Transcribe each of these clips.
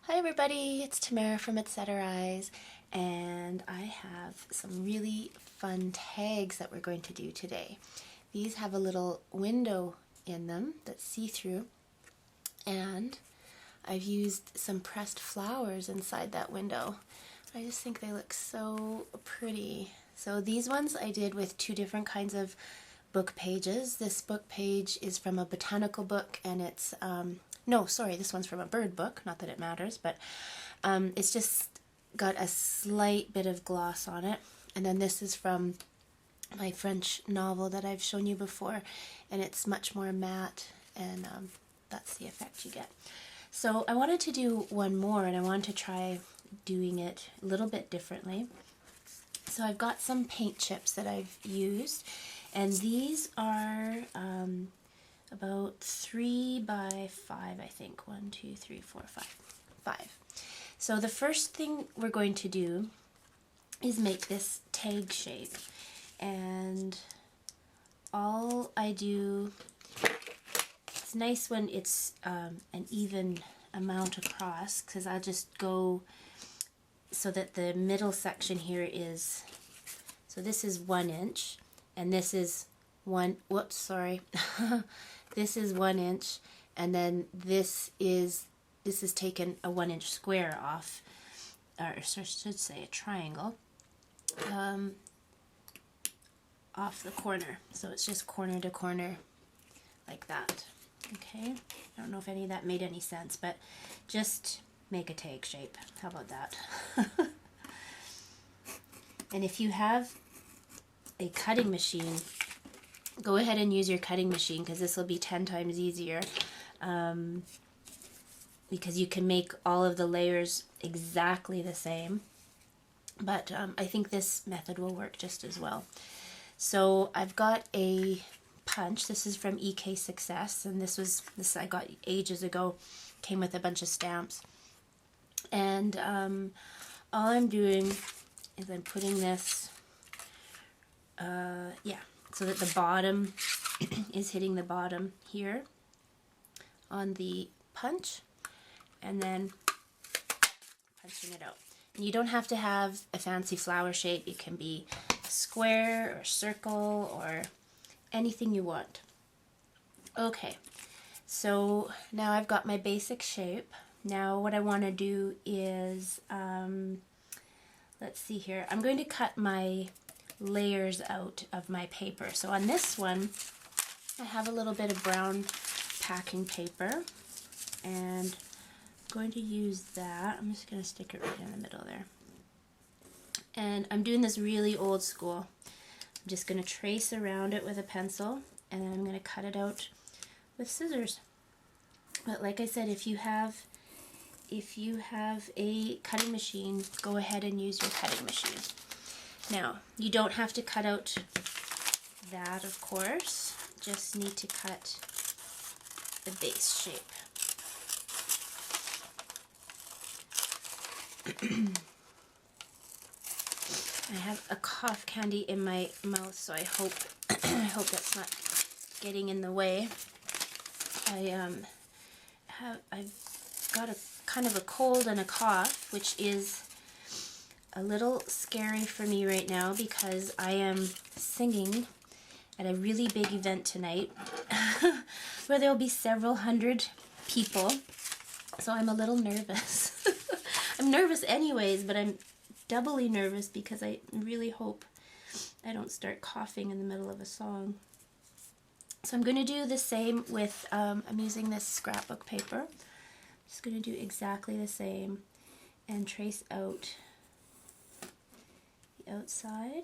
Hi everybody, it's Tamara from Etcetera, and I have some really fun tags that we're going to do today. These have a little window in them that's see-through, and I've used some pressed flowers inside that window. I just think they look so pretty. So these ones I did with two different kinds of book pages. This book page is from a botanical book, and it's no, sorry, this one's from a bird book, not that it matters, but it's just got a slight bit of gloss on it. And then this is from my French novel that I've shown you before, and it's much more matte, and that's the effect you get. So I wanted to do one more, and I wanted to try doing it a little bit differtly. So I've got some paint chips that I've used, and these are about 3 by 5, I think. 1, 2, 3, 4, 5. So the first thing we're going to do is make this tag shape, and all I do, it's nice when it's an even amount across, because I'll just go so that the middle section here is, so this is 1 inch, and this is this is 1 inch, and then this is taken a 1 inch square off, or I should say a triangle, off the corner. So it's just corner to corner like that. Okay, I don't know if any of that made any sense, but just make a tag shape. How about that? And if you have a cutting machine, go ahead and use your cutting machine, because this will be 10 times easier, because you can make all of the layers exactly the same, but I think this method will work just as well. So I've got a punch. This is from EK Success, and this I got ages ago, came with a bunch of stamps, and all I'm doing is I'm putting this so that the bottom is hitting the bottom here on the punch, and then punching it out. And you don't have to have a fancy flower shape. It can be square or circle or anything you want. Okay, so now I've got my basic shape. Now what I want to do is, let's see here, I'm going to cut my layers out of my paper. So on this one, I have a little bit of brown packing paper, and I'm going to use that. I'm just going to stick it right in the middle there. And I'm doing this really old school. I'm just going to trace around it with a pencil, and then I'm going to cut it out with scissors. But like I said, if you have a cutting machine, go ahead and use your cutting machine. Now, you don't have to cut out that, of course. Just need to cut the base shape. I have a cough candy in my mouth, so I hope that's not getting in the way. I've got a kind of a cold and a cough, which is a little scary for me right now, because I am singing at a really big event tonight where there will be several hundred people, so I'm a little nervous. I'm nervous anyways, but I'm doubly nervous because I really hope I don't start coughing in the middle of a song. So I'm going to do the same with, I'm using this scrapbook paper. Just going to do exactly the same and trace out the outside.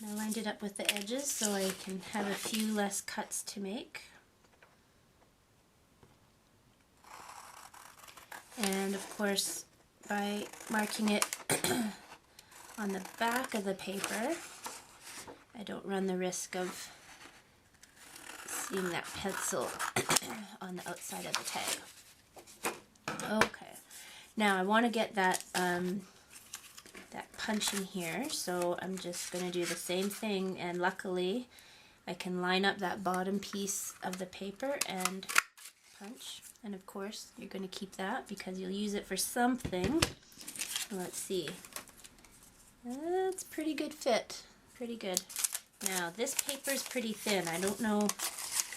And I lined it up with the edges so I can have a few less cuts to make. And of course, by marking it on the back of the paper, I don't run the risk of seeing that pencil on the outside of the tag. Okay, now I want to get that that punch in here, so I'm just going to do the same thing, and luckily I can line up that bottom piece of the paper and punch. And of course, you're going to keep that because you'll use it for something. Let's see. That's pretty good fit. Pretty good. Now, this paper is pretty thin. I don't know,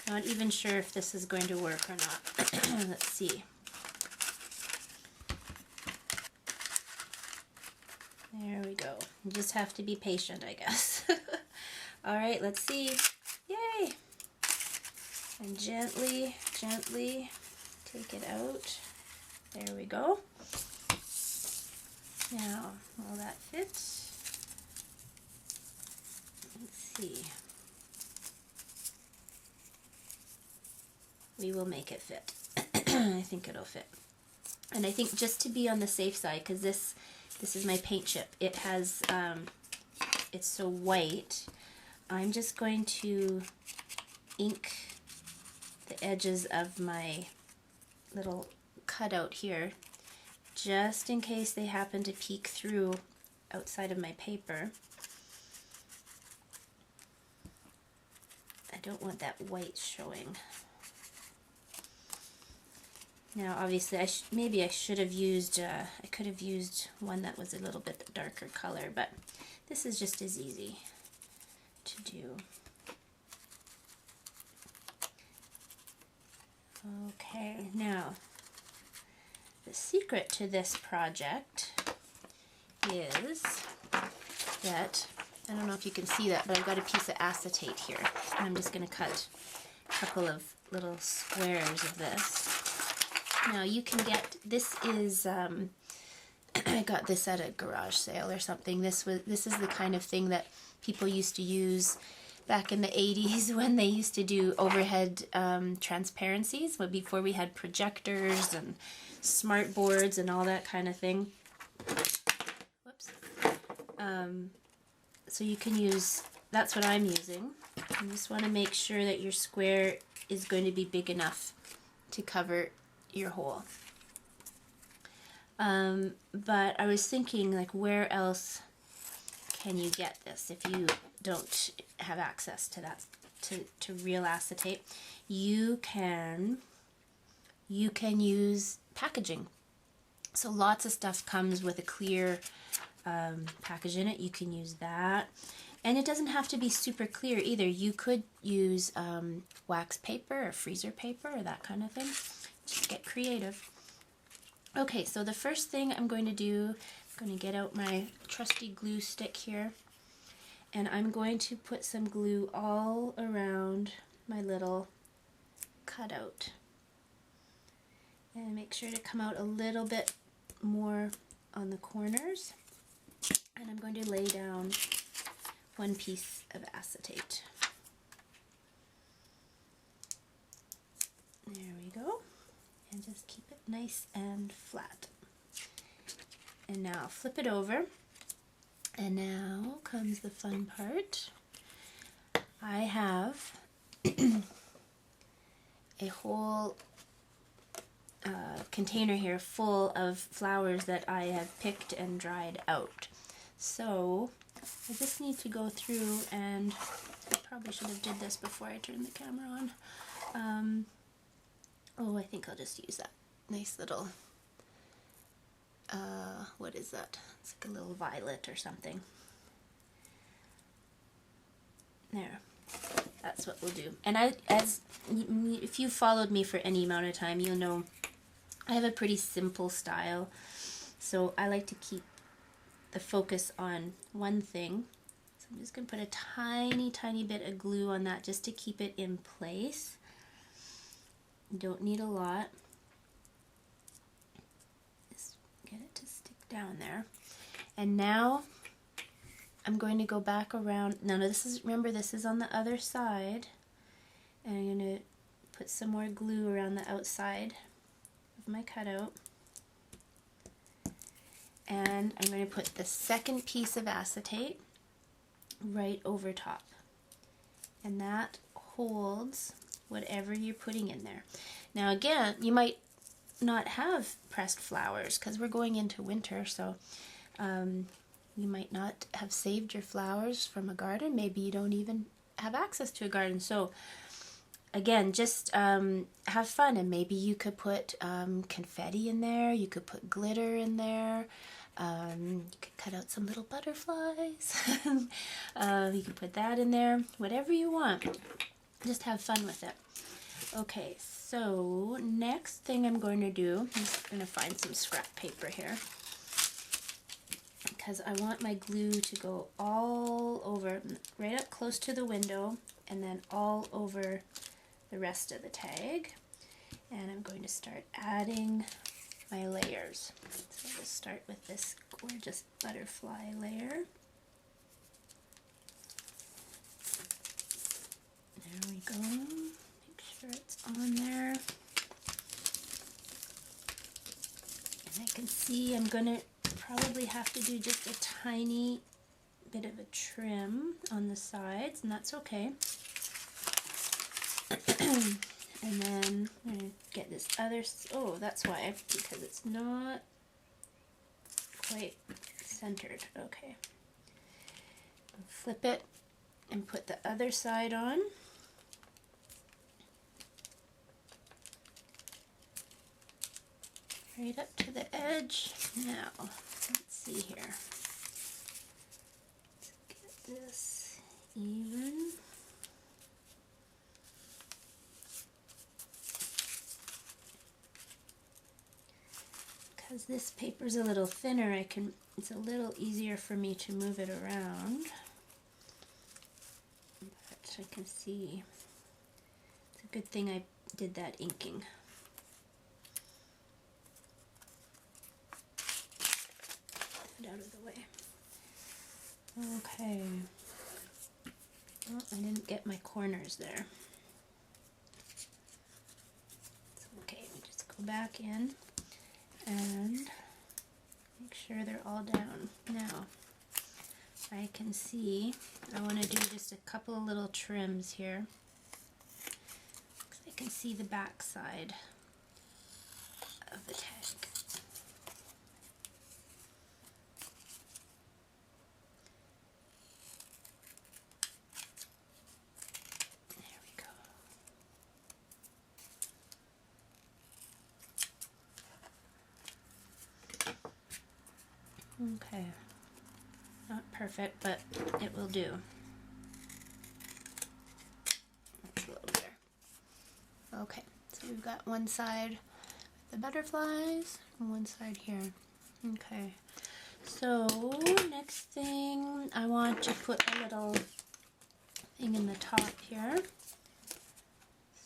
not even sure if this is going to work or not. Let's see. There we go. You just have to be patient, I guess. All right, let's see. Yay! And gently, gently take it out. There we go. Now, will that fit? Let's see. We will make it fit. I think it'll fit. And I think just to be on the safe side, because this is my paint chip. It has, it's so white. I'm just going to ink the edges of my little cutout here, just in case they happen to peek through outside of my paper. I don't want that white showing. Now, obviously, maybe I should have used, I could have used one that was a little bit darker color, but this is just as easy to do. Okay, now, the secret to this project is that, I don't know if you can see that, but I've got a piece of acetate here. And I'm just going to cut a couple of little squares of this. Now you can get, this is, I got this at a garage sale or something. This is the kind of thing that people used to use back in the 80s when they used to do overhead transparencies, before we had projectors and smart boards and all that kind of thing. Whoops. So you can use, that's what I'm using. You just want to make sure that your square is going to be big enough to cover your hole. But I was thinking, like, where else can you get this if you don't have access to that, to real acetate? You can use packaging. So lots of stuff comes with a clear package in it. You can use that. And it doesn't have to be super clear either. You could use wax paper or freezer paper or that kind of thing. Just get creative. Okay, so the first thing I'm going to do, I'm going to get out my trusty glue stick here, and I'm going to put some glue all around my little cutout. And make sure to come out a little bit more on the corners. And I'm going to lay down one piece of acetate. There we go. And just keep it nice and flat. And now flip it over. And now comes the fun part. I have a whole container here full of flowers that I have picked and dried out. So I just need to go through, and I probably should have did this before I turned the camera on. Oh, I think I'll just use that nice little, what is that? It's like a little violet or something. There. That's what we'll do. And if you followed me for any amount of time, you'll know I have a pretty simple style. So I like to keep the focus on one thing. So I'm just going to put a tiny, tiny bit of glue on that just to keep it in place. You don't need a lot. Just get it to stick down there. And now I'm going to go back around. Now this is, remember, this is on the other side. And I'm going to put some more glue around the outside of my cutout. And I'm going to put the second piece of acetate right over top. And that holds whatever you're putting in there. Now again, you might not have pressed flowers because we're going into winter, so you might not have saved your flowers from a garden. Maybe you don't even have access to a garden. So again, just have fun, and maybe you could put confetti in there, you could put glitter in there, you could cut out some little butterflies, you could put that in there, whatever you want. Just have fun with it. Okay, so next thing I'm going to do, I'm just going to find some scrap paper here, because I want my glue to go all over, right up close to the window, and then all over the rest of the tag. And I'm going to start adding my layers. So we'll start with this gorgeous butterfly layer. There we go. Make sure it's on there. And I can see I'm going to probably have to do just a tiny bit of a trim on the sides, and that's okay. And then I'm going to get this other, oh, that's why, because it's not quite centered. Okay. Flip it and put the other side on. Right up to the edge. Now, let's see here. Let's get this even. Because this paper's a little thinner, it's a little easier for me to move it around. But I can see, it's a good thing I did that inking. Put it out of the way. Okay. Oh, I didn't get my corners there. It's okay, we just go back in and make sure they're all down. Now, I can see, I want to do just a couple of little trims here. I can see the back side of the tag. There we go. Okay, not perfect, but it will do. That's a little better. Okay, so we've got one side with the butterflies and one side here. Okay, so next thing, I want to put a little thing in the top here.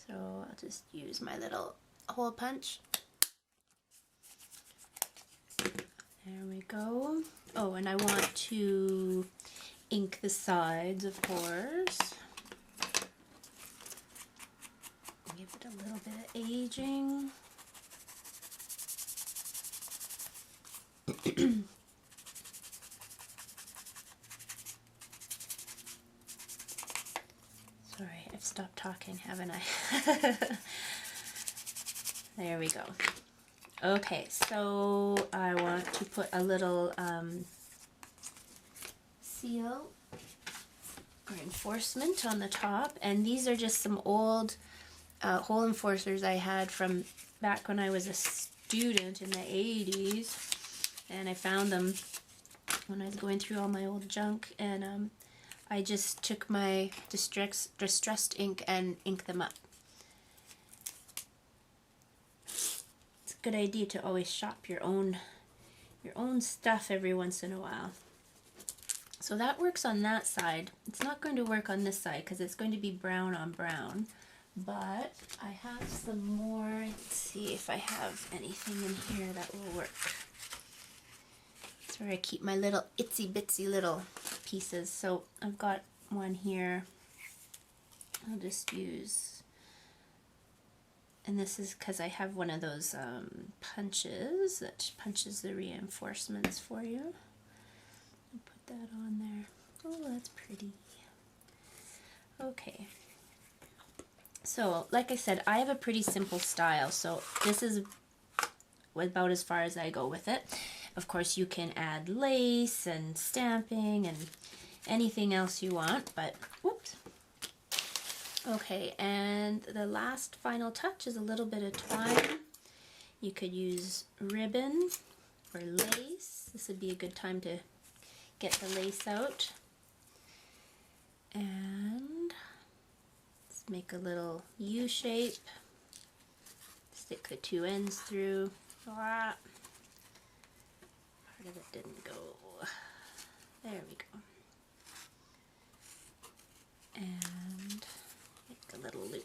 So I'll just use my little hole punch. There we go. Oh, and I want to ink the sides, of course. Give it a little bit of aging. Sorry, I've stopped talking, haven't I? There we go. Okay, so I want to put a little seal or enforcement on the top, and these are just some old hole enforcers I had from back when I was a student in the 80s, and I found them when I was going through all my old junk, and I just took my distressed ink and inked them up. Good idea to always shop your own stuff every once in a while. So that works on that side. It's not going to work on this side because it's going to be brown on brown, but I have some more. Let's see if I have anything in here that will work. That's where I keep my little itsy bitsy little pieces. So I've got one here. I'll just use, and this is because I have one of those punches that punches the reinforcements for you. I'll put that on there. Oh, that's pretty. Okay. So, like I said, I have a pretty simple style, so this is about as far as I go with it. Of course, you can add lace and stamping and anything else you want, but, whoops. Okay, and the last final touch is a little bit of twine. You could use ribbon or lace. This would be a good time to get the lace out. And let's make a little U shape. Stick the two ends through. Part of it didn't go. There we go. And make a little loop.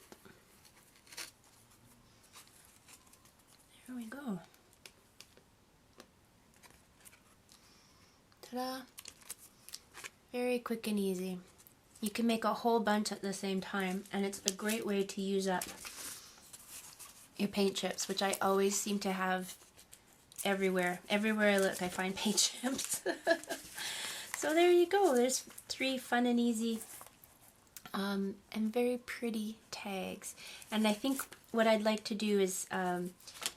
There we go. Ta-da! Very quick and easy. You can make a whole bunch at the same time, and it's a great way to use up your paint chips, which I always seem to have everywhere. Everywhere I look, I find paint chips. So there you go. There's 3 fun and easy and very pretty tags. And I think what I'd like to do is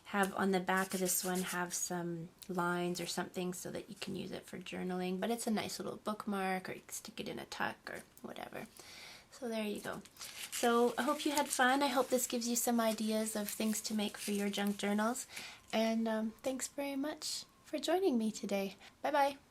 have on the back of this one have some lines or something so that you can use it for journaling. But it's a nice little bookmark, or you can stick it in a tuck or whatever. So there you go. So I hope you had fun. I hope this gives you some ideas of things to make for your junk journals. And thanks very much for joining me today. Bye-bye.